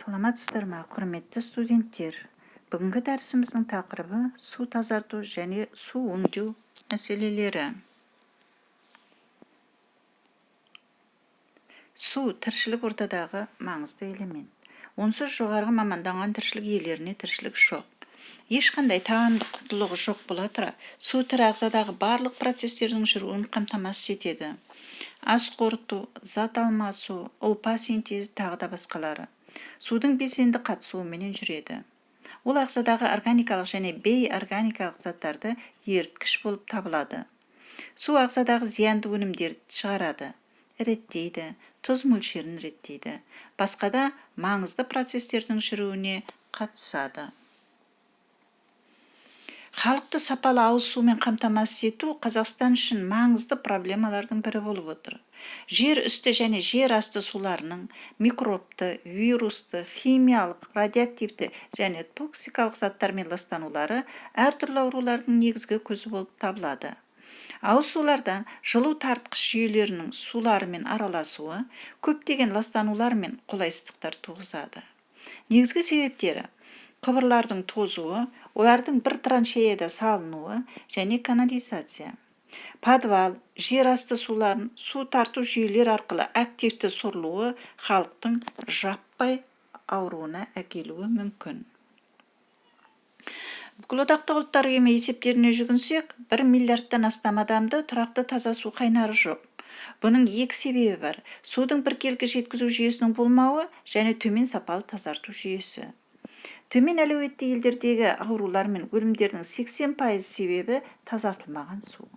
Саламатсыздар ма, құрметті студенттер? Бүгінгі дәрісіміздің тақырыбы су тазарту және су өңдеу мәселелері. Су тіршілік ортадағы маңызды элемент. Онсыз жоғарғы маманданған тіршілік иелеріне тіршілік жоқ. Ешқандай тағамдық құндылығы жоқ бола тұра, су тірі ағзадағы барлық процестердің жүруін қамтамасыз етеді. Ас қорыту, зат алмасу, ұлпа синтезі тағы да басқалары. Судың белсенді қатысуымен жүреді. Ол ағзадағы органикалық және бейорганикалық заттарды еріткіш болып табылады. Су ағзадағы зиянды өнімдерді шығарады, реттейді, тұз мөлшерін реттейді. Басқа да маңызды процестердің жүруіне қатысады. Халықты сапалы ауыз сумен қамтамасыз ету Қазақстан үшін маңызды проблемалардың бірі болып отыр. Жер үсті және жер асты суларының микробты, вирусты, химиялық, радиоактивті және токсикалық заттармен ластанулары әртүрлі аурулардың негізгі көзі болып табылады. Ауыз сулардан жылу тартқыш жүйелерінің суларымен араласуы көптеген ластанулар мен қолайсыздықтар туғызады. Негізгі себептері құбырлардың тозуы, олардың бір траншеяда салынуы және канализация. Подвал, жер асты суларын су тарту жүйелер арқылы активті сорылуы халықтың жаппай ауруына әкелуі мүмкін. Бүкілодақтық ұлттар ұйымы есептеріне жүгінсек, 1 миллиардтан астам адамды тұрақты таза су қайнары жоқ. Бұның екі себебі бар: судың біркелкі жеткізу жүйесінің болмауы және төмен сапалы тазарту жүйесі. Төмен әлеуетті елдердегі аурулар мен өлімдердің 80% себебі тазартылмаған су.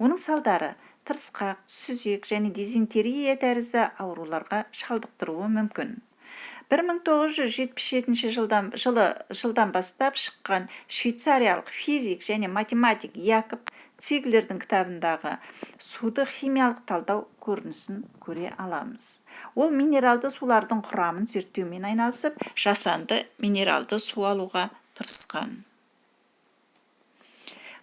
Оның салдары тырысқақ, сүзек және дизентерия тәрізді ауруларға шалдықтыруы мүмкін. 1977 жылдан бастап шыққан швейцариялық физик және математик Якоб Циглердің кітабындағы суды химиялық талдау көрінісін көре аламыз. Ол минералды сулардың құрамын зерттеумен айналысып, жасанды минералды су алуға тырысқан.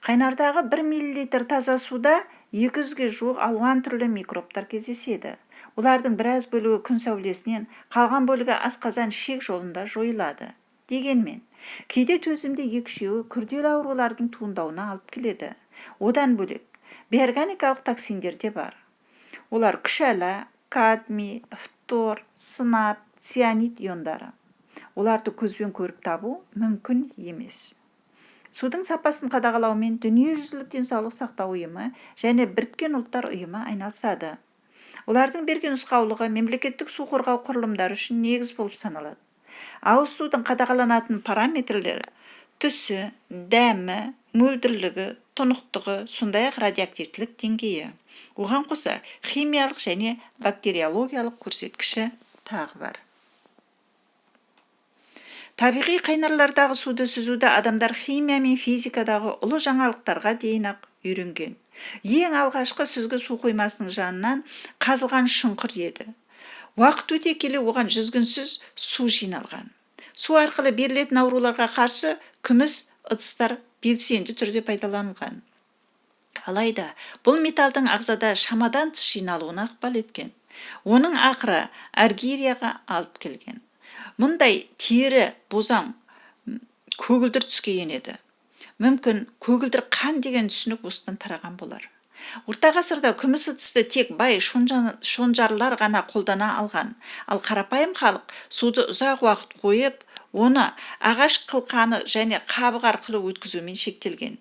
Қайнардағы 1 миллилитр таза суда 200-ге жуық алуан түрлі микробтар кездеседі. Олардың біраз бөлігі күн сәулесінен, қалған бөлігі асқазан ішек жолында жойылады. Дегенмен, кейде төзімді екі-үшеуі күрделі аурулардың туындауына алып келеді. Одан бөлек бейорганикалық токсиндер де бар. Олар күшәла, кадмий, фтор, сынап, цианид иондары. Оларды көзбен көріп табу мүмкін емес. Судың сапасын қадағалаумен Дүниежүзілік денсаулық сақтау ұйымы және Біріккен ұлттар ұйымы айналысады. Олардың берген нұсқаулығы мемлекеттік су қорғау құрылымдары үшін негіз болып саналады. Ауыз судың қадағаланатын параметрлері түсі, дәмі, мөлдірлігі, тұнықтығы, сондай-ақ радиоактивтілік деңгейі. Оған қоса химиялық және бактериологиялық көрсеткіші тағы бар. Табиғи қайнарлардағы суды сүзуді адамдар химия мен физикадағы ұлы жаңалықтарға дейін-ақ үйренген. Ең алғашқы сүзгі су қоймасының жанынан қазылған шұңқыр еді. Уақыт өте келе оған жүзгінсіз су жиналған. Су арқылы берілетін ауруларға қарсы күміс ыдыстар белсенді түрде пайдаланылған. Алайда, бұл металдың ағзада шамадан тыс жиналуына ықпал еткен. Оның ақыры аргирияға алып келген. Мұндай тері, бозаң, көгілдір түске енеді. Мүмкін көгілдір қан деген түсінік осыдан тараған болар. Орта ғасырда күміс ыдысты тек бай шонжарлар ғана қолдана алған, ал қарапайым халық суды ұзақ уақыт қойып, оны ағаш қылқаны және қабық арқылы өткізумен шектелген.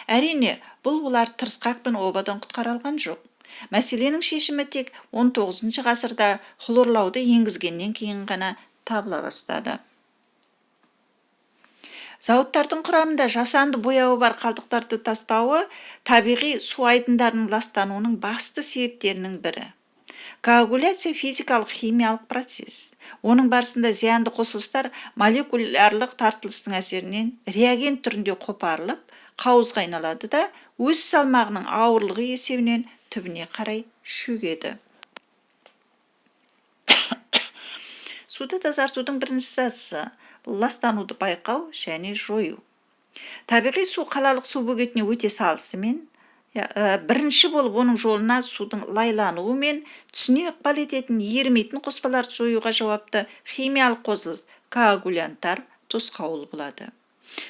Әрине, бұл олар тырысқақ пен обадан құтқара алған жоқ. Мәселенің шешімі тек 19 ғасырда хлорлауды енгізгеннен кейін ғана табыла бастады. Зауыттардың құрамында жасанды бояуы бар қалдықтарды тастауы табиғи су айдындарының ластануының басты себептерінің бірі. Коагуляция физикалық химиялық процесс. Оның барысында зиянды қосылыстар молекулярлық тартылыстың әсерінен реагент түрінде қопарылып, қауызға айналады да өз салмағының ауырлығы есебінен түбіне қарай шөгеді. Суды тазартудың бірінші сатысы ластануды байқау және жою. Табиғи су қалалық су бөгетіне өте салысымен, Бірінші болып оның жолына судың лайлануы мен түсіне ықпал ететін ерімейтін қоспаларды жоюға жауапты химиялық қосылыс коагулянттар тосқауыл болады.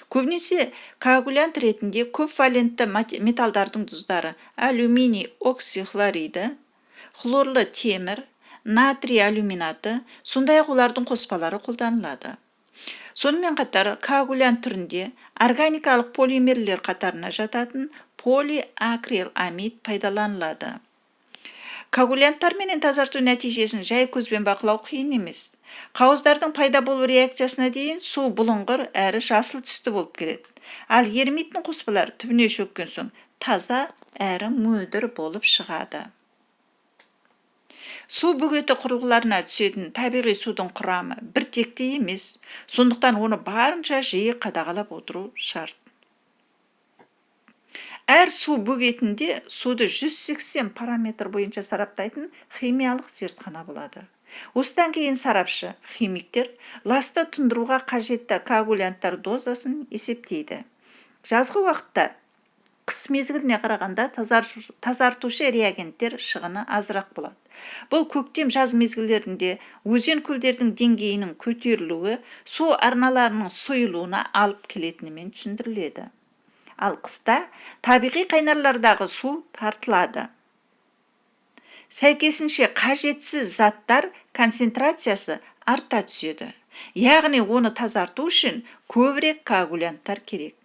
Көбінесе коагулянт ретінде көп валентті металдардың тұздары алюминий оксихлориді, хлорлы темір, натрий алюминаты, сондай-ақ олардың қоспалары қолданылады. Сонымен қатар коагулянт түрінде органикалық полимерлер қатарына жататын полиакриламид пайдаланылады. Коагулянттарменен тазарту нәтижесін жай көзбен бақылау қиын емес. Қауыздардың пайда болу реакциясына дейін су бұлыңғыр әрі жасыл түсті болып келеді. Ал ерімейтін қоспалар түбіне шөккен соң таза әрі мөлдір болып шығады. Су бөгеті құрылғыларына түсетін табиғи судың құрамы біртекті емес, сондықтан оны барынша жиі қадағалап отыру шарт. Әр су бөгетінде суды 180 параметр бойынша сараптайтын химиялық зертхана болады. Осыдан кейін сарапшы, химиктер ласты тұндыруға қажетті коагулянттар дозасын есептейді. Жазғы уақытта қыс мезгіліне қарағанда тазартушы реагенттер шығыны азырақ болады. Бұл көктем жаз мезгілдерінде өзен көлдердің деңгейінің көтерілуі су арналарының сұйылуына алып келетінімен түсіндіріледі. Ал қыста табиғи қайнарлардағы су тартылады. Сәйкесінше қажетсіз заттар концентрациясы арта түседі. Яғни оны тазарту үшін көбірек коагулянттар керек.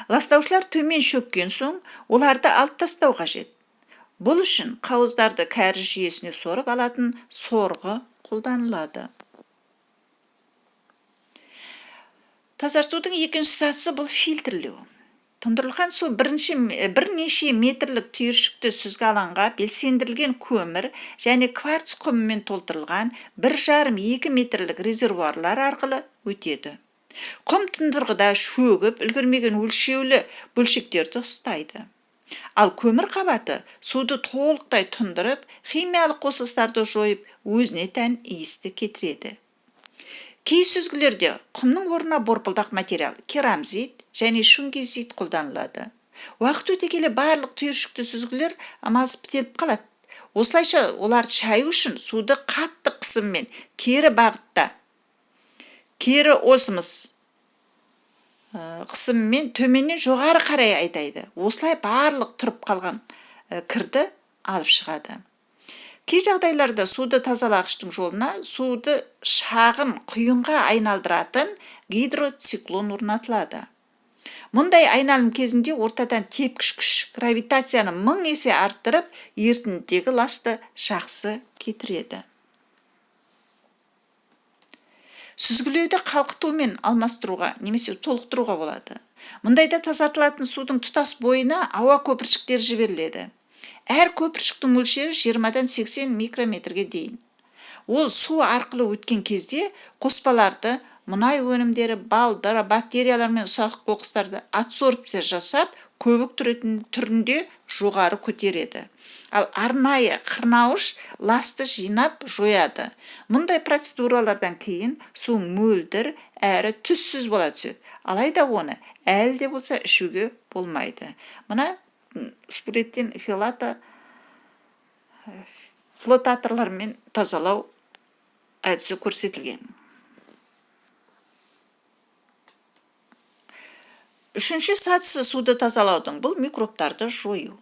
Ластаушылар төмен шөккен соң оларды алып тастау қажет. Бұл үшін қауыздарды кәріз жүйесіне сорып алатын сорғы қолданылады. Тазартудың екінші сатысы бұл фильтрлеу. Тұндырылған су бірнеше метрлік түйіршікті сүзгі алаңға белсендірілген көмір және кварц құмымен толтырылған 1,5-2 метрлік резервуарлар арқылы өтеді. Құм тұндырғыда шөгіп үлгермеген өлшеулі бөлшектерді ұстайды. Ал көмір қабаты суды толықтай тұндырып, химиялық қосылыстарды жойып, өзіне тән иісті кетіреді. Кей сүзгілерде құмның орнына борпылдақ материал, керамзит және шунгизит қолданылады. Уақыт өте келе барлық түйіршікті сүзгілер амалсыз бітеліп қалады. Осылайша олар шаю үшін суды қатты қысыммен кері бағытта, кері осмос қысыммен төменнен жоғары қарай айдайды. Осылай барлық тұрып қалған кірді алып шығады. Кей жағдайларда суды тазалағыштың жолына суды шағын құйынға айналдыратын гидроциклон орнатылады. Мұндай айналым кезінде ортадан тепкіш күш гравитацияны 1000 есе арттырып, ерітіндідегі ласты жақсы кетіреді. Сүзгілеуді қалқытумен алмастыруға немесе толықтыруға болады. Мұндайда тазартылатын судың тұтас бойына ауа көпіршіктер жіберіледі. Әр көпіршіктің мөлшері 20-дан 80 микрометрге дейін. Ол су арқылы өткен кезде қоспаларды, мұнай өнімдері, балдыр, бактериялар мен ұсақ қоқыстарды адсорбция жасап, көбік түрінде жоғары көтереді. Ал арнайы қырнауыш ласты жинап жояды. Мұндай процедуралардан кейін су мөлдір әрі түссіз бола түседі. Алайда оны әлі де болса ішуге болмайды. Мұна спирттен флотаторлармен тазалау әдісі көрсетілген. Үшінші сатысы суды тазалаудың бұл микробтарды жою.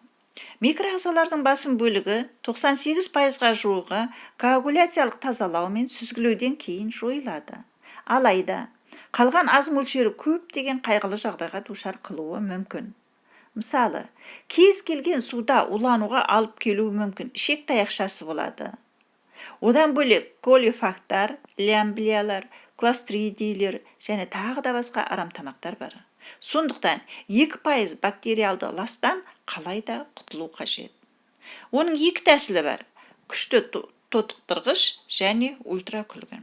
Микроағзалардың басым бөлігі 98%-ға жуығы коагуляциялық тазалау мен сүзгілеуден кейін жойылады. Алайда қалған аз мөлшері көптеген қайғылы жағдайға душар қылуы мүмкін. Мысалы, кез келген суда улануға алып келуі мүмкін ішек таяқшасы болады. Одан бөлек колифактар, лямблиялар, кластридийлер және тағы да басқа арамтамақтар бар. Сондықтан 2% бактериалды ластан қалайда құтылу қажет. Оның екі тәсілі бар: күшті тотықтырғыш және ультракүлгін.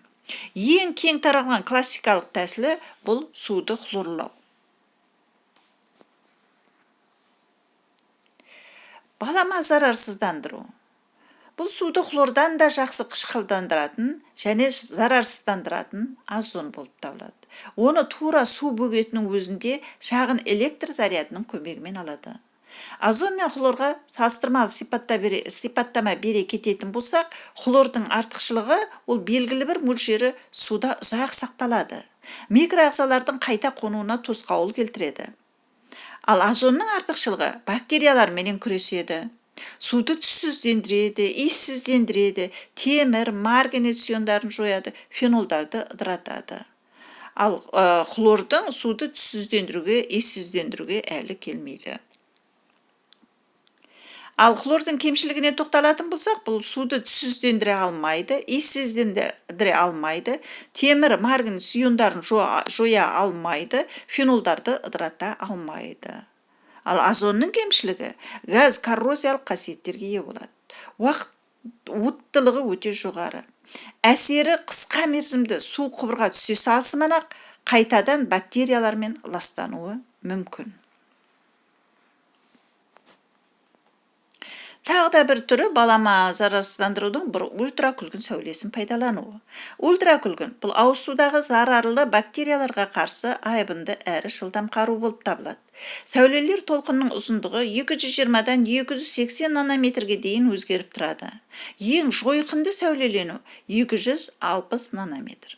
Ең кең таралған классикалық тәсілі бұл суды хлорлау. Балама зарарсыздандыру. Бұл суды хлордан да жақсы қышқылдандыратын және зарарсыздандыратын озон болып табылады. Оны тура су бөгетінің өзінде шағын электр зарядының көмегімен алады. Озон мен хлорға салыстырмалы сипаттама бере кететін болсақ, хлордың артықшылығы ол белгілі бір мөлшері суда ұзақ сақталады. Микроағзалардың қайта қонуына тосқауыл келтіреді. Ал озонның артықшылығы бактериялармен күреседі. Суды түссіздендіреді, иіссіздендіреді, темір, марганец иондарын жояды, фенолдарды ыдыратады. Ал хлордың суды түссіздендіруге, иіссіздендіруге әлі келмейді. Ал хлордың кемшілігіне тоқталатын болсақ, бұл суды түссіздендіре алмайды, иіссіздендіре алмайды, темір, марганец иондарын жоя алмайды, фенолдарды ыдырата алмайды. Ал озонның кемшілігі газ коррозиялық қасиеттерге ие болады. Уыттылығы өте жоғары. Әсері қысқа мерзімді су құбырға түсе салысымен-ақ қайтадан бактериялармен ластануы мүмкін. Тағы да бір түрі балама зарарсыздандырудың бір ультракүлгін сәулесін пайдалануы. Ультракүлгін бұл ауыз судағы зарарлы бактерияларға қарсы айбынды әрі жылдам қару болып табылады. Сәулелер толқынның ұзындығы 220-дан 280 нанометрге дейін өзгеріп тұрады. Ең жойқынды сәулелену 260 нанометр.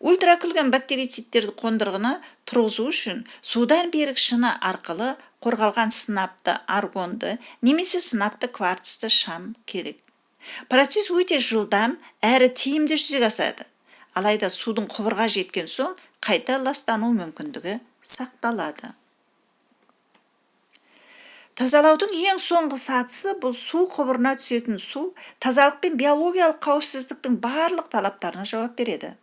Ультракүлгін бактерицидтерді қондырғыны тұрғызу үшін судан берік шыны арқылы қорғалған сынапты аргонды немесе сынапты кварцты шам керек. Процесс өте жылдам әрі тиімді жүзеге асады. Алайда судың құбырға жеткен соң қайта ластану мүмкіндігі сақталады. Тазалаудың ең соңғы сатысы бұл су құбырына түсетін су тазалық пен биологиялық қауіпсіздіктің барлық талаптарына жауап береді.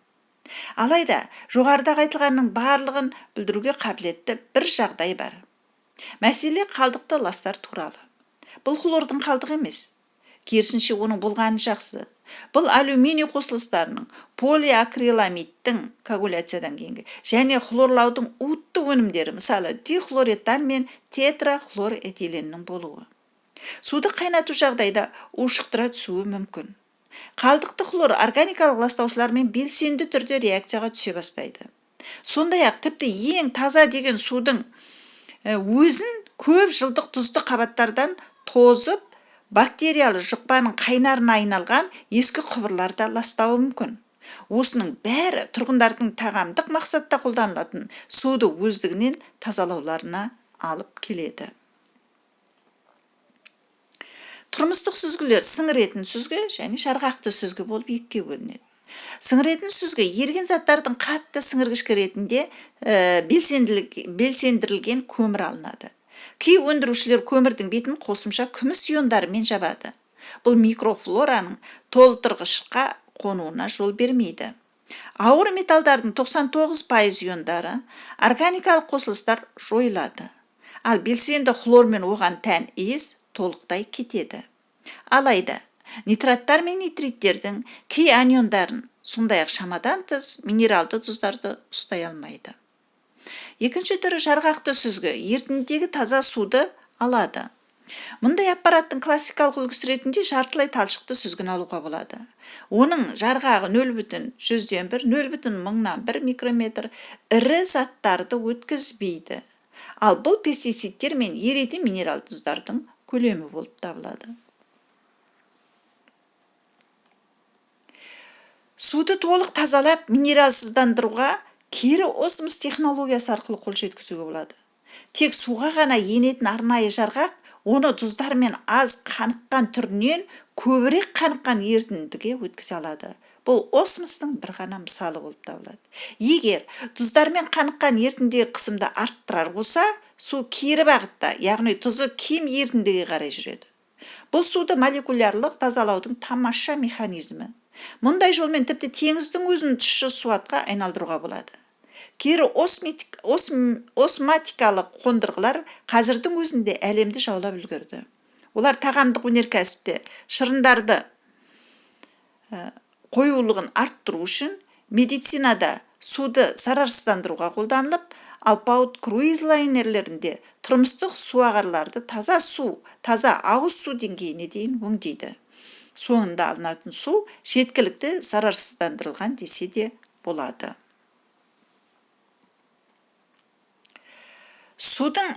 Алайда жоғарыдағы айтылғанның барлығын білдіруге қабілетті бір жағдай бар. Мәселе қалдықты ластар туралы. Бұл хлордың қалдығы емес. Керісінше оның болғаны жақсы. Бұл алюминий қосылыстарының, полиакриламидтің коагуляциядан кейінгі және хлорлаудың уытты өнімдері, мысалы дихлоретан мен тетрахлоретиленнің болуы. Суды қайнату жағдайда ушықтыра түсуі мүмкін. Қалдықты хлор органикалық ластаушылармен белсенді түрде реакцияға түсе бастайды. Сондай-ақ тіпті ең таза деген судың өзін көп жылдық тұзды қабаттардан тозып, бактериялы жұқпаның қайнарына айналған ескі құбырларда ластауы мүмкін. Осының бәрі тұрғындардың тағамдық мақсатта қолданылатын суды өздігінен тазалауларына алып келеді. Тұрмыстық сүзгілер сіңіретін сүзгі және жарғақты сүзгі болып екіге бөлінеді. Сіңіретін сүзгі еріген заттардың қатты сіңіргіш ретінде белсендірілген көмір алынады. Кей өндірушілер көмірдің бетін қосымша күміс иондарымен жабады. Бұл микрофлораның толтырғышқа қонуына жол бермейді. Ауыр металдардың 99% иондары, органикалық қосылыстар жойылады. Ал белсенді хлор мен оған тән иіс толықтай кетеді. Алайда нитраттар мен нитриттердің кей аниондарын, сондай-ақ шамадан тыс минералды тұздарды ұстай алмайды. Екінші түрі жарғақты сүзгі ерітіндідегі таза суды алады. Мұндай аппараттың классикалық үлгісі ретінде жартылай талшықты сүзгіні алуға болады. Оның жарғағы 0,1, 0,1 микрометр ірі заттарды өткізбейді. Ал бұл пестицидтер мен еритін минерал тұздардың көлемі болып табылады. Суды толық тазалап минералсыздандыруға кері осмос технологиясы арқылы қол жеткізуге болады. Тек суға ғана енетін арнайы жарғақ оны тұздармен аз қаныққан түрінен көбірек қаныққан ерітіндіге өткізе алады. Бұл осмостың бір ғана мысалы болып табылады. Егер тұздармен қаныққан ерітіндегі қысымды арттырар болса, су кері бағытта, яғни тұзы кем ерітіндіге қарай жүреді. Бұл суды молекулярлық тазалаудың тамаша механизмі. Мұндай жолмен тіпті теңіздің өзін тұщы суатқа айналдыруға болады. Кері осматикалық қондырғылар қазірдің өзінде әлемді жаулап үлгерді. Олар тағамдық өнеркәсіпте шырындарды қоюлығын арттыру үшін, медицинада суды зарарсыздандыруға қолданылып, алпауыт круиз лайнерлерінде тұрмыстық суағарларды таза ауыз су деңгейіне дейін өңдейді. Соңында алынатын су жеткілікті зарарсыздандырылған десе де болады. Судың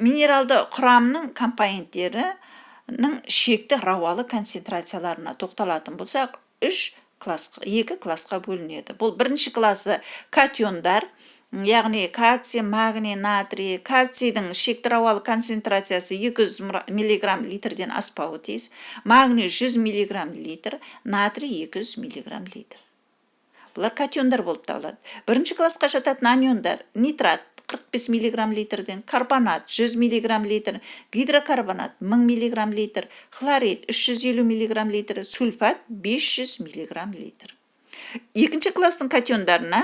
минералды құрамының компоненттерінің шекті рауалы концентрацияларына тоқталатын болсақ, 2 классқа бөлінеді. Бұл бірінші классы катиондар, яғни кальций, магний, натрий. Кальцийдің шекті рауалы концентрациясы 200 мг литрден аспауы тиіс, магний 100 мг литр, натрий 200 мг литр. Бұлар катиондар болып табылады. Бірінші классқа жататын аниондар: нитрат 45 мг литрден, карбонат 100 мг литр, гидрокарбонат 1000 мг литр, хлорид 350 мг литр, сульфат 500 мг литр. Екінші класстың катиондарына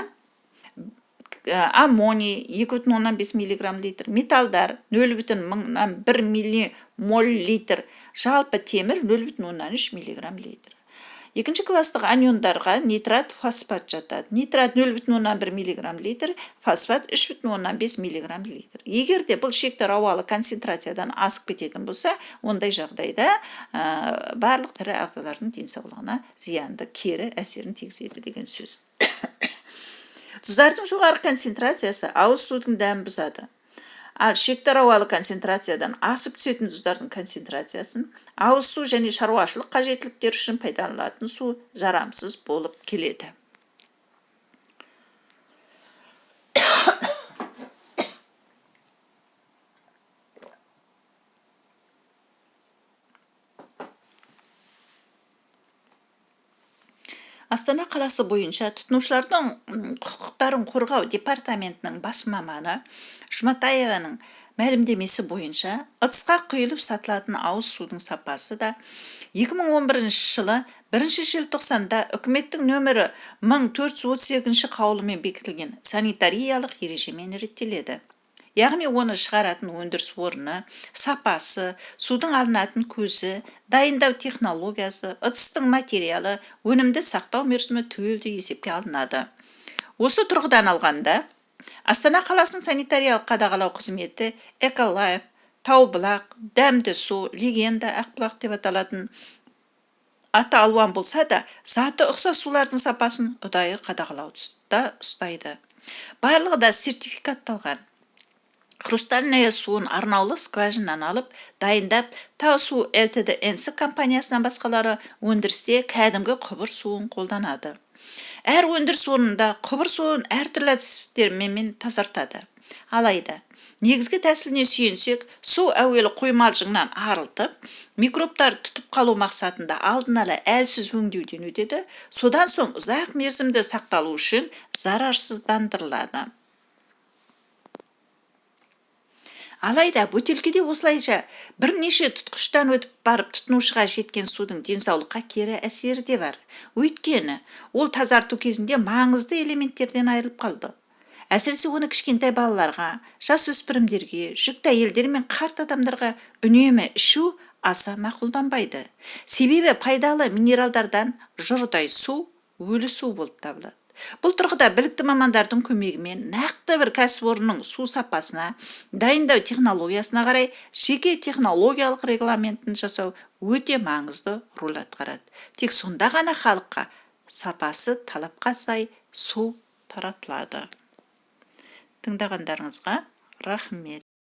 аммоний 2,5 мг литр, металдар 0,1 ммоль литр, жалпы темір 0,3 мг литр. Екінші класстық аниондарға нитрат, фосфат жатады. Нитрат 0,1 мг литр, фосфат 3,5 мг литр. Егер де бұл шекті рауалы концентрациядан асып кететін болса, ондай жағдайда барлық тірі ағзалардың денсаулығына зиянды кері әсерін тигізеді деген сөз. Тұздардың жоғары концентрациясы ауыз судың дәмін бұзады. Ал шекті рауалы концентрациядан асып түсетін тұздардың концентрациясын ауыз су және шаруашылық қажеттіліктер үшін пайдаланылатын су жарамсыз болып келеді. Астана қаласы бойынша тұтынушылардың құқықтарын қорғау департаментінің бас маманы Жұматаеваның мәлімдемесі бойынша, ыдысқа құйылып сатылатын ауыз судың сапасы да 2011 жылы 1 желтоқсанда үкіметтің нөмірі 1438 қаулымен бекітілген санитариялық ережемен реттеледі. Яғни оны шығаратын өндіріс орны, сапасы, судың алынатын көзі, дайындау технологиясы, ыдыстың материалы, өнімді сақтау мерзімі түгелдей есепке алынады. Осы тұрғыдан алғанда, Астана қаласының санитариялық қадағалау қызметі Эколайф, Таубұлақ, Дәмді су, Легенда, Ақбұлақ деп аталатын аты алуан болса да, заты ұқсас сулардың сапасын ұдайы қадағалауда ұстайды. Барлығы да сертификатталған. Хрустальная суын арнаулы скважиннан алып, дайындап, Тау су ЛТД-НС компаниясынан басқалары өндірісте кәдімгі құбыр суын қолданады. Әр өндіріс орнында құбыр суын әртүрлі әдістермен тазартады. Алайда, негізгі тәсіліне сүйенсек, су әуелі қоймалжыңнан арылтып, микробтар тұтып қалу мақсатында алдын ала әлсіз өңдеуден өтеді, содан соң ұзақ мерзімді сақталу үшін зарарсыздандырылады. Алайда, бөтелкеде осылайша бірнеше тұтқыштан өтіп барып тұтынушыға жеткен судың денсаулыққа кері әсері де бар. Өйткені, ол тазарту кезінде маңызды элементтерден айырылып қалды. Әсіресе оны кішкентай балаларға, жасөспірімдерге, жүкті әйелдер мен қарт адамдарға үнемі ішу аса мақұлданбайды. Себебі пайдалы минералдардан жұрдай су, өлі су болып табылады. Бұл тұрғыда білікті мамандардың көмегімен нақты бір кәсіпорынның су сапасына, дайындау технологиясына қарай жеке технологиялық регламентін жасау өте маңызды рөл атқарады. Тек сонда ғана халыққа сапасы талапқа сай су таратылады. Тыңдағандарыңызға рахмет.